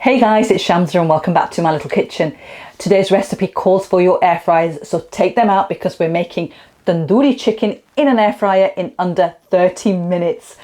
Hey guys, it's Shamsa and welcome back to my little kitchen. Today's recipe calls for your air fryers, so take them out because we're making tandoori chicken in an air fryer in under 30 minutes.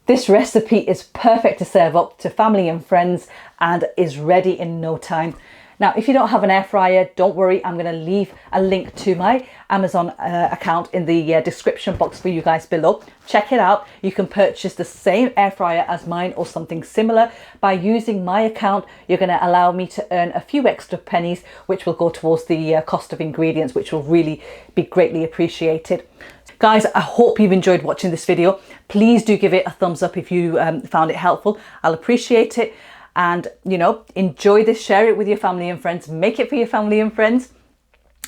This recipe is perfect to serve up to family and friends and is ready in no time. Now, if you don't have an air fryer, don't worry, I'm going to leave a link to my Amazon account in the description box for you guys below. Check it out. You can purchase the same air fryer as mine or something similar. By using my account, you're going to allow me to earn a few extra pennies, which will go towards the cost of ingredients, which will really be greatly appreciated. Guys, I hope you've enjoyed watching this video. Please do give it a thumbs up if you found it helpful. I'll appreciate it. And, you know, enjoy this, share it with your family and friends, make it for your family and friends.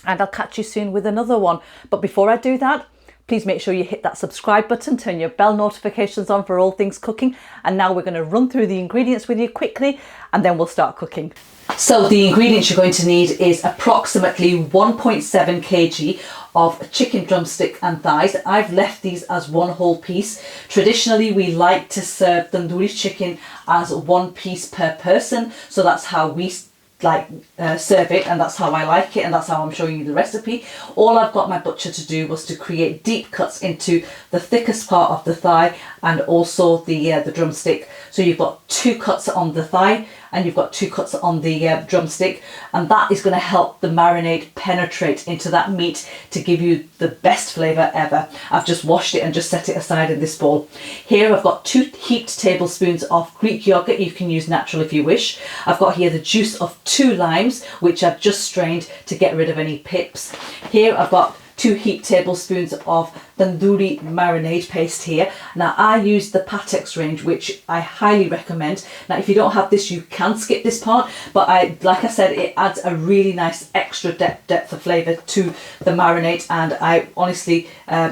And I'll catch you soon with another one. But before I do that, please make sure you hit that subscribe button, turn your bell notifications on for all things cooking. And now we're going to run through the ingredients with you quickly and then we'll start cooking. So the ingredients you're going to need is approximately 1.7 kg of chicken drumstick and thighs. I've left these as one whole piece. Traditionally, we like to serve tandoori chicken as one piece per person. So that's how we serve it, and that's how I like it, and that's how I'm showing you the recipe. All I've got my butcher to do was to create deep cuts into the thickest part of the thigh and also the drumstick. So you've got 2 cuts on the thigh and you've got 2 cuts on the drumstick, and that is going to help the marinade penetrate into that meat to give you the best flavour ever. I've just washed it and just set it aside in this bowl. Here I've got 2 heaped tablespoons of Greek yoghurt. You can use natural if you wish. I've got here the juice of 2 limes, which I've just strained to get rid of any pips. Here I've got 2 heaped tablespoons of tandoori marinade paste here. Now I use the pataks range, which I highly recommend. Now if you don't have this, you can skip this part, but like I said, it adds a really nice extra depth of flavour to the marinade, and I honestly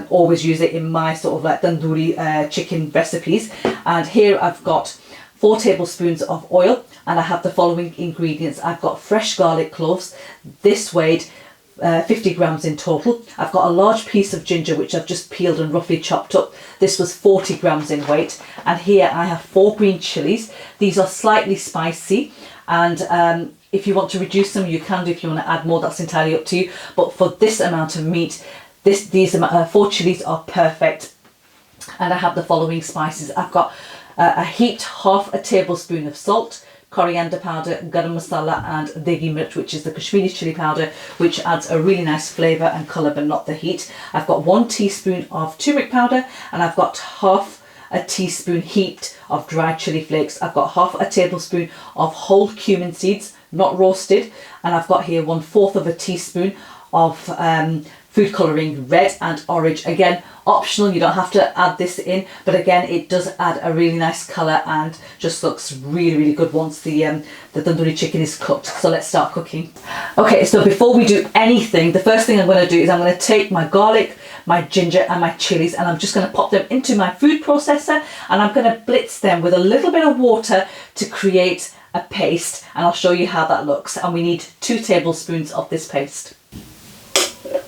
always use it in my sort of like tandoori chicken recipes. And here I've got 4 tablespoons of oil, and I have the following ingredients. I've got fresh garlic cloves. This weighed 50 grams in total. I've got a large piece of ginger which I've just peeled and roughly chopped up. This was 40 grams in weight. And here I have 4 green chillies. These are slightly spicy, and if you want to reduce them you can do. If you want to add more, that's entirely up to you, but for this amount of meat, these 4 chillies are perfect. And I have the following spices. I've got a heaped ½ a tablespoon of salt, coriander powder, garam masala, and deghi mirch, which is the Kashmiri chili powder, which adds a really nice flavour and colour but not the heat. I've got 1 teaspoon of turmeric powder, and I've got ½ a teaspoon heaped of dried chili flakes. I've got ½ a tablespoon of whole cumin seeds, not roasted, and I've got here 1/4 of a teaspoon of food colouring, red and orange. Again, optional, you don't have to add this in, but again it does add a really nice colour and just looks really good once the tandoori chicken is cooked. So let's start cooking. Okay, so before we do anything, the first thing I'm going to do is I'm going to take my garlic, my ginger and my chilies, and I'm just going to pop them into my food processor, and I'm going to blitz them with a little bit of water to create a paste, and I'll show you how that looks. And we need 2 tablespoons of this paste.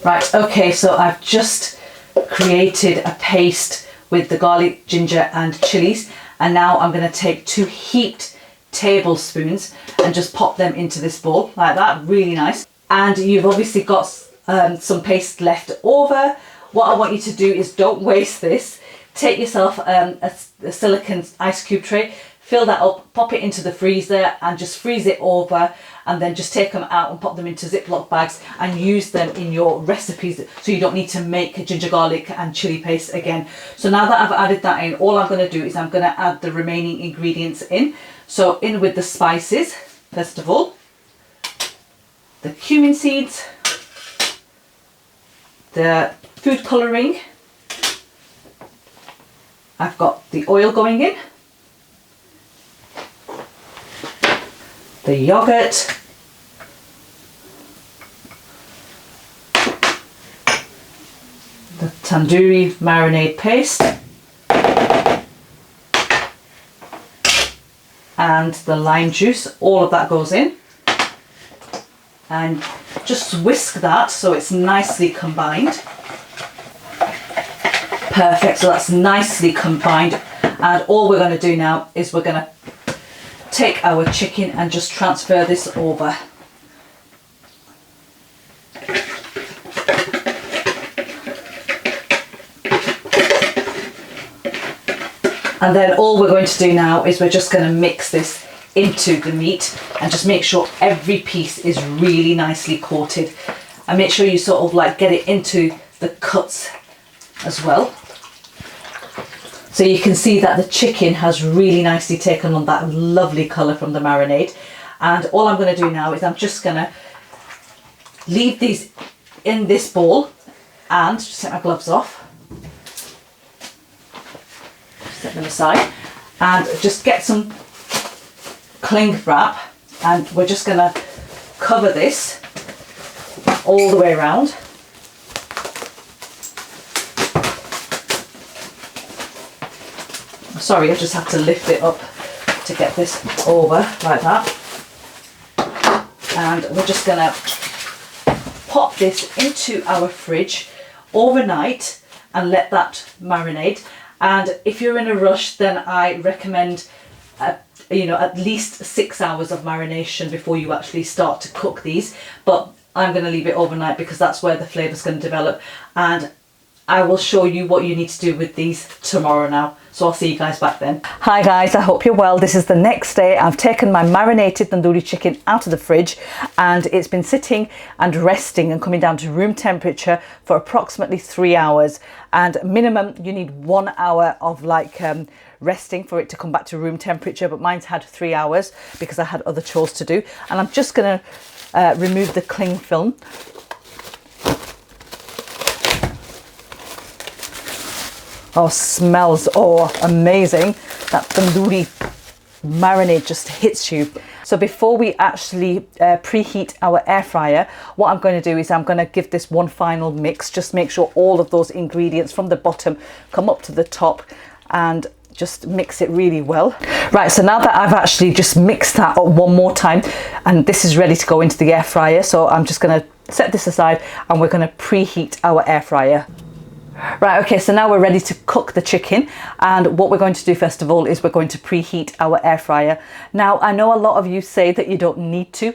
Right, okay, so I've just created a paste with the garlic, ginger and chilies, and now I'm going to take 2 heaped tablespoons and just pop them into this bowl like that. Really nice. And you've obviously got some paste left over. What I want you to do is don't waste this. Take yourself a silicone ice cube tray, fill that up, pop it into the freezer and just freeze it over, and then just take them out and pop them into Ziploc bags and use them in your recipes, so you don't need to make ginger garlic and chili paste again. So now that I've added that in, all I'm going to do is I'm going to add the remaining ingredients in. So in with the spices, first of all, the cumin seeds, the food colouring, I've got the oil going in, the yoghurt, the tandoori marinade paste, and the lime juice. All of that goes in, and just whisk that so it's nicely combined. Perfect, so that's nicely combined, and all we're going to do now is we're going to take our chicken and just transfer this over. And then all we're going to do now is we're just going to mix this into the meat and just make sure every piece is really nicely coated, and make sure you sort of like get it into the cuts as well. So you can see that the chicken has really nicely taken on that lovely colour from the marinade. And all I'm going to do now is I'm just going to leave these in this bowl and just take my gloves off. Set them aside and just get some cling wrap, and we're just going to cover this all the way around. Sorry, I just have to lift it up to get this over like that. And we're just going to pop this into our fridge overnight and let that marinate. And if you're in a rush, then I recommend at least 6 hours of marination before you actually start to cook these. But I'm going to leave it overnight because that's where the flavour's going to develop, and I will show you what you need to do with these tomorrow now. So I'll see you guys back then. Hi guys, I hope you're well. This is the next day. I've taken my marinated tandoori chicken out of the fridge, and it's been sitting and resting and coming down to room temperature for approximately 3 hours. And minimum, you need 1 hour of resting for it to come back to room temperature, but mine's had 3 hours because I had other chores to do. And I'm just going to remove the cling film. Oh, smells amazing. That tandoori marinade just hits you. So before we actually preheat our air fryer, what I'm going to do is I'm going to give this one final mix. Just make sure all of those ingredients from the bottom come up to the top, and just mix it really well. Right, so now that I've actually just mixed that up one more time, and this is ready to go into the air fryer, so I'm just going to set this aside and we're going to preheat our air fryer. Right, okay, so now we're ready to cook the chicken, and what we're going to do first of all is we're going to preheat our air fryer. Now, I know a lot of you say that you don't need to.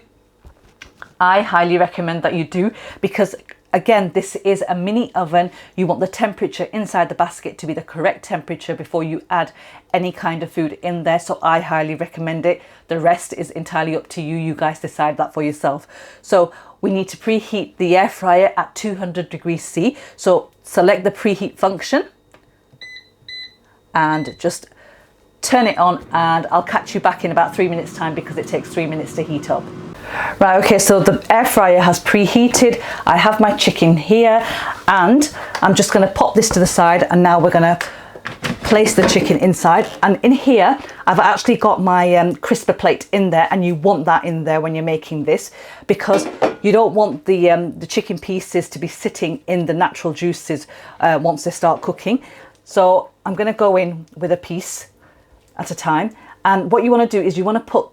I highly recommend that you do, because again, this is a mini oven. You want the temperature inside the basket to be the correct temperature before you add any kind of food in there, so I highly recommend it. The rest is entirely up to you. You guys decide that for yourself. So we need to preheat the air fryer at 200 degrees C. So select the preheat function and just turn it on, and I'll catch you back in about 3 minutes time because it takes 3 minutes to heat up. Right, okay, so the air fryer has preheated. I have my chicken here, and I'm just going to pop this to the side, and now we're going to place the chicken inside. And in here I've actually got my crisper plate in there, and you want that in there when you're making this, because you don't want the chicken pieces to be sitting in the natural juices once they start cooking. So I'm going to go in with a piece at a time, and what you want to do is you want to put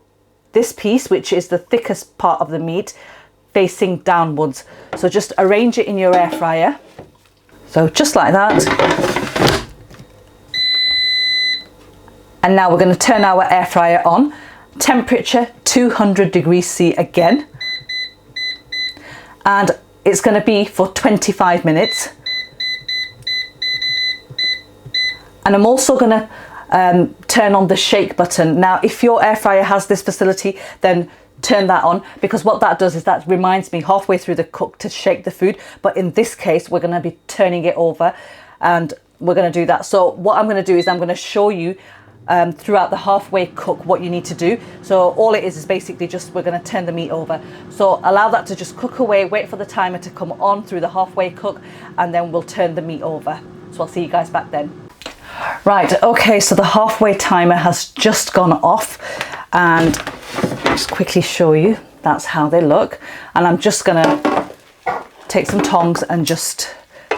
this piece, which is the thickest part of the meat, facing downwards. So just arrange it in your air fryer, so just like that. And now we're going to turn our air fryer on, temperature 200 degrees C again, and it's going to be for 25 minutes. And I'm also going to turn on the shake button. Now, if your air fryer has this facility, then turn that on, because what that does is that reminds me halfway through the cook to shake the food. But in this case, we're going to be turning it over, and we're going to do that. So what I'm going to do is I'm going to show you throughout the halfway cook what you need to do. So all it is basically just we're going to turn the meat over. So allow that to just cook away, wait for the timer to come on through the halfway cook, and then we'll turn the meat over. So I'll see you guys back then. Right, okay, so the halfway timer has just gone off, and just quickly show you that's how they look. And I'm just gonna take some tongs and just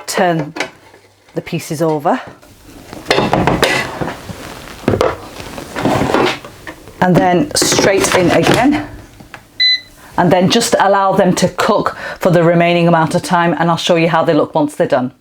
turn the pieces over, and then straight in again, and then just allow them to cook for the remaining amount of time, and I'll show you how they look once they're done.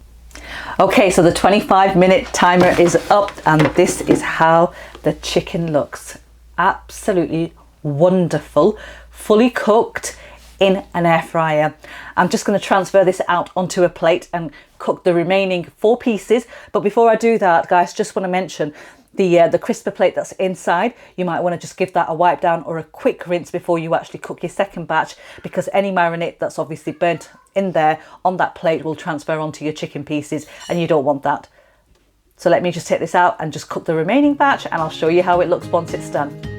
Okay, so the 25-minute timer is up, and this is how the chicken looks. absolutely wonderful, fully cooked in an air fryer. I'm just going to transfer this out onto a plate and cook the remaining 4 pieces. But before I do that, guys, just want to mention the crisper plate that's inside. You might want to just give that a wipe down or a quick rinse before you actually cook your second batch, because any marinade that's obviously burnt in there on that plate will transfer onto your chicken pieces, and you don't want that. So let me just take this out and just cook the remaining batch, and I'll show you how it looks once it's done.